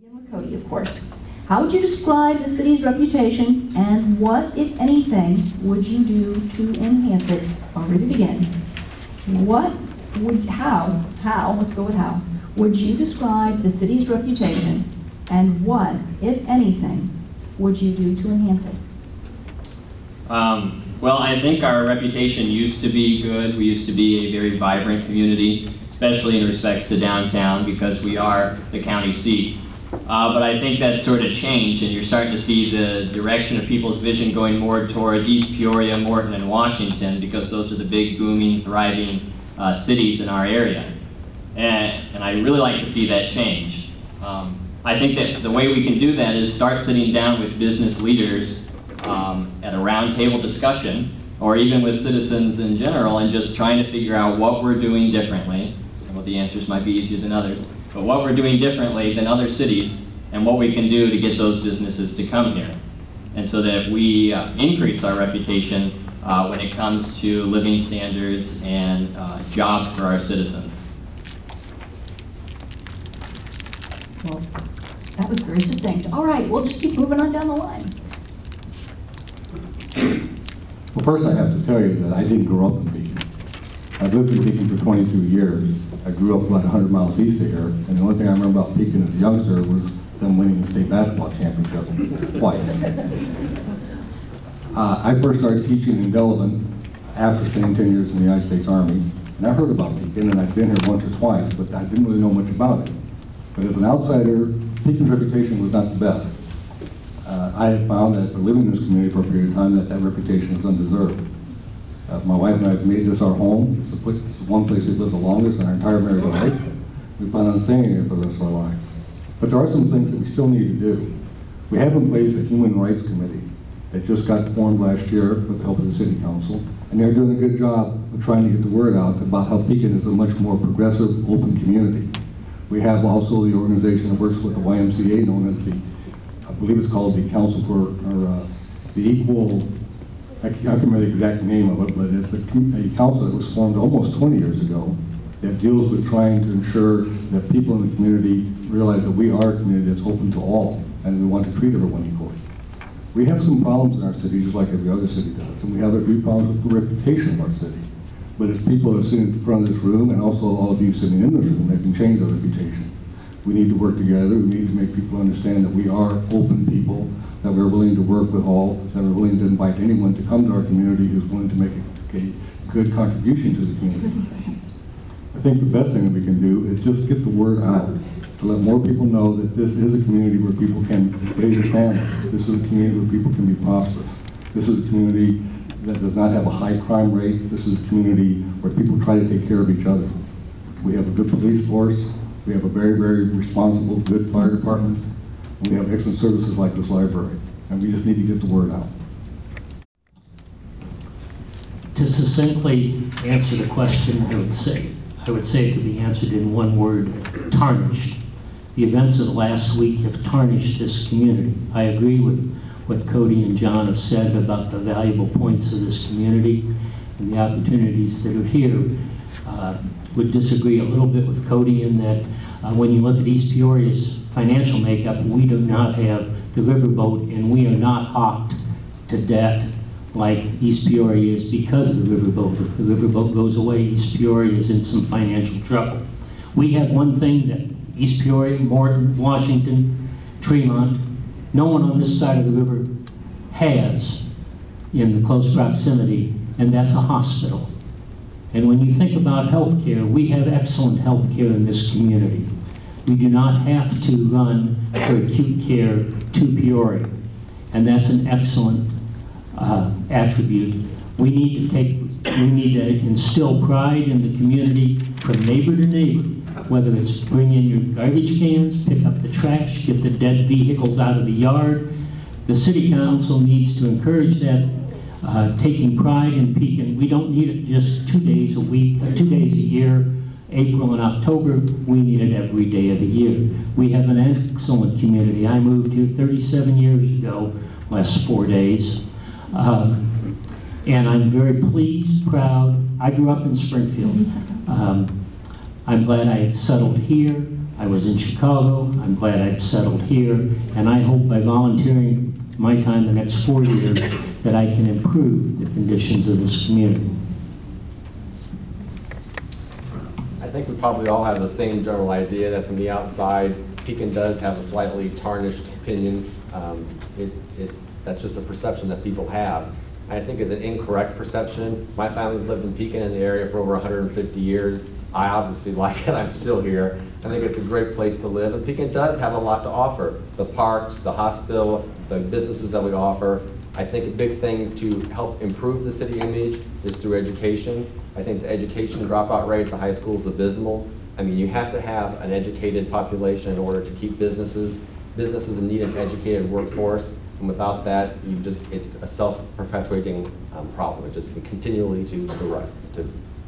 Begin with Cody, of course. How would you describe the city's reputation, and what, if anything, would you do to enhance it? Already begin. Let's go with how. Would you describe the city's reputation, and what, if anything, would you do to enhance it? Well, I think our reputation used to be good. We used to be a very vibrant community, especially in respects to downtown, because we are the county seat. But I think that's sort of changed, and you're starting to see the direction of people's vision going more towards East Peoria, Morton, and Washington, because those are the big, booming, thriving cities in our area. And I really like to see that change. I think that the way we can do that is start sitting down with business leaders at a roundtable discussion, or even with citizens in general, and just trying to figure out what we're doing differently. Some of the answers might be easier than others, but what we're doing differently than other cities, and what we can do to get those businesses to come here. And so that we increase our reputation when it comes to living standards and jobs for our citizens. Well, that was very succinct. All right, we'll just keep moving on down the line. Well, first I have to tell you that I didn't grow up in Pekin. I've lived in Pekin for 22 years. I grew up about 100 miles east of here, and the only thing I remember about Pekin as a youngster was them winning the state basketball championship twice. I first started teaching in Delavan after spending 10 years in the United States Army, and I heard about Pekin, and I've been here once or twice, but I didn't really know much about it. But as an outsider, Pekin's reputation was not the best. I have found that after living in this community for a period of time that reputation is undeserved. My wife and I have made this our home. It's the one place we've lived the longest in our entire married life. We plan on staying here for the rest of our lives. But there are some things that we still need to do. We have in place a Human Rights Committee that just got formed last year with the help of the City Council, and they're doing a good job of trying to get the word out about how Pekin is a much more progressive, open community. We have also the organization that works with the YMCA, known as I believe it's called the Council for, or the Equal, I can't remember the exact name of it, but it's a council that was formed almost 20 years ago that deals with trying to ensure that people in the community realize that we are a community that's open to all, and we want to treat everyone equally. We have some problems in our city, just like every other city does, and we have a few problems with the reputation of our city. But if people are sitting in front of this room, and also all of you sitting in this room, they can change their reputation. We need to work together. We need to make people understand that we are open people, that we're willing to work with all, that we're willing to invite anyone to come to our community who's willing to make a good contribution to the community. I think the best thing that we can do is just get the word out, to let more people know that this is a community where people can raise a family. This is a community where people can be prosperous. This is a community that does not have a high crime rate. This is a community where people try to take care of each other. We have a good police force. We have a very, very responsible, good fire department. And we have excellent services like this library. And we just need to get the word out. To succinctly answer the question, I would say it could be answered in one word: tarnished. The events of the last week have tarnished this community. I agree with what Cody and John have said about the valuable points of this community and the opportunities that are here. Would disagree a little bit with Cody in that when you look at East Peoria's financial makeup, we do not have the riverboat, and we are not hawked to debt like East Peoria is because of the riverboat. If the riverboat goes away, East Peoria is in some financial trouble. We have one thing that East Peoria, Morton, Washington, Tremont, no one on this side of the river has in the close proximity, and that's a hospital. And when you think about health care, we have excellent health care in this community. We do not have to run for acute care to Peoria, and that's an excellent attribute. We need to instill pride in the community from neighbor to neighbor, whether it's bring in your garbage cans, pick up the trash, get the dead vehicles out of the yard. The City Council needs to encourage that. Taking pride in Pekin. We don't need it just 2 days a week, 2 days a year, April and October. We need it every day of the year. We have an excellent community. I moved here 37 years ago, last 4 days. And I'm very pleased, proud. I grew up in Springfield. I'm glad I settled here. I was in Chicago. I'm glad I've settled here, and I hope by volunteering my time the next 4 years that I can improve the conditions of this community. I think we probably all have the same general idea that from the outside, Pekin does have a slightly tarnished opinion. That's just a perception that people have. I think it's an incorrect perception. My family's lived in Pekin in the area for over 150 years. I obviously like it. I'm still here. I think it's a great place to live, and Pekin does have a lot to offer. The parks, the hospital, the businesses that we offer. I think a big thing to help improve the city image is through education. I think the education dropout rate at the high school is abysmal. I mean, you have to have an educated population in order to keep businesses. Businesses need an educated workforce, and without that, it's a self-perpetuating problem. It just continually to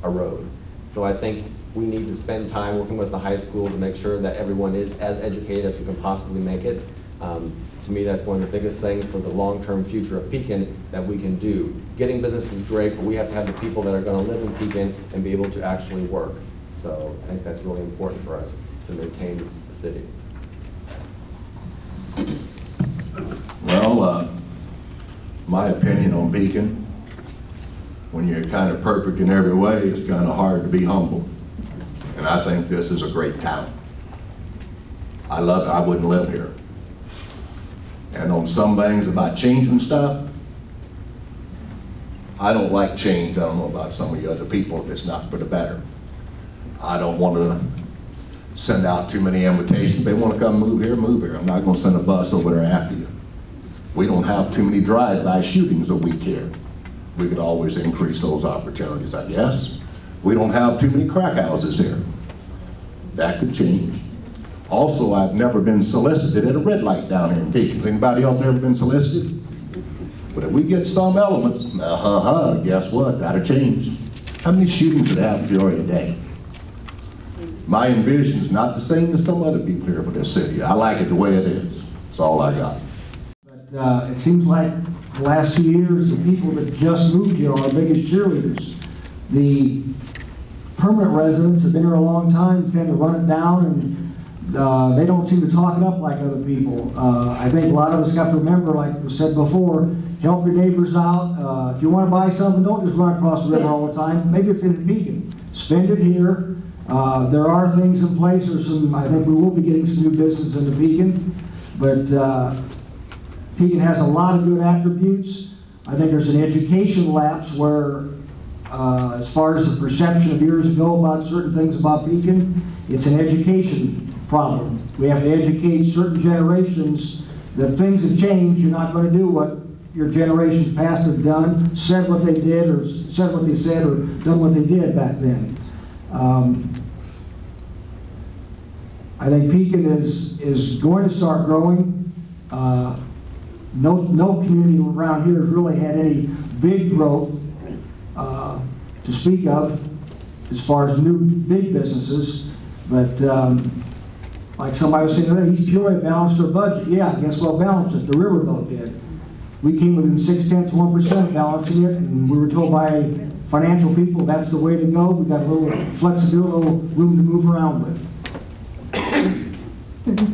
erode. So I think we need to spend time working with the high school to make sure that everyone is as educated as we can possibly make it. To me, that's one of the biggest things for the long-term future of Pekin that we can do. Getting business is great, but we have to have the people that are going to live in Pekin and be able to actually work. So I think that's really important for us to maintain the city. Well, my opinion on Pekin, when you're kind of perfect in every way, it's kind of hard to be humble. And I think this is a great town. I love it. I wouldn't live here. And on some things about changing stuff, I don't like change. I don't know about some of you other people. It's not for the better. I don't want to send out too many invitations. If they want to come move here, move here. I'm not going to send a bus over there after you. We don't have too many drive-by shootings a week here. We could always increase those opportunities, I guess. We don't have too many crack houses here. That could change. Also, I've never been solicited at a red light down here in Pekin. Anybody else ever been solicited? But if we get some elements, guess what? That'll change. How many shootings did happen to Peoria a day? My envision is not the same as some other people here for this city. I like it the way it is. That's all I got. But it seems like the last 2 years, the people that just moved here are our biggest cheerleaders. The permanent residents have been here a long time, tend to run it down, and they don't seem to talk it up like other people. I think a lot of us have to remember, like was said before, help your neighbors out. If you want to buy something, don't just run across the river all the time. Maybe it's in Pekin. Spend it here. There are things in place. I think we will be getting some new business into Pekin, but Pekin has a lot of good attributes. I think there's an education lapse where, as far as the perception of years ago about certain things about Pekin, it's an education problem. We have to educate certain generations that things have changed. You're not going to do what your generations past have done, said what they did, or said what they said, or done what they did back then. I think Pekin is going to start growing. No community around here has really had any big growth to speak of as far as new big businesses, but like somebody was saying today, East Peoria balanced their budget. Yeah, guess what balanced it? The riverboat did. We came within 0.6% balancing it, and we were told by financial people that's the way to go. We've got a little flexibility, a little room to move around with.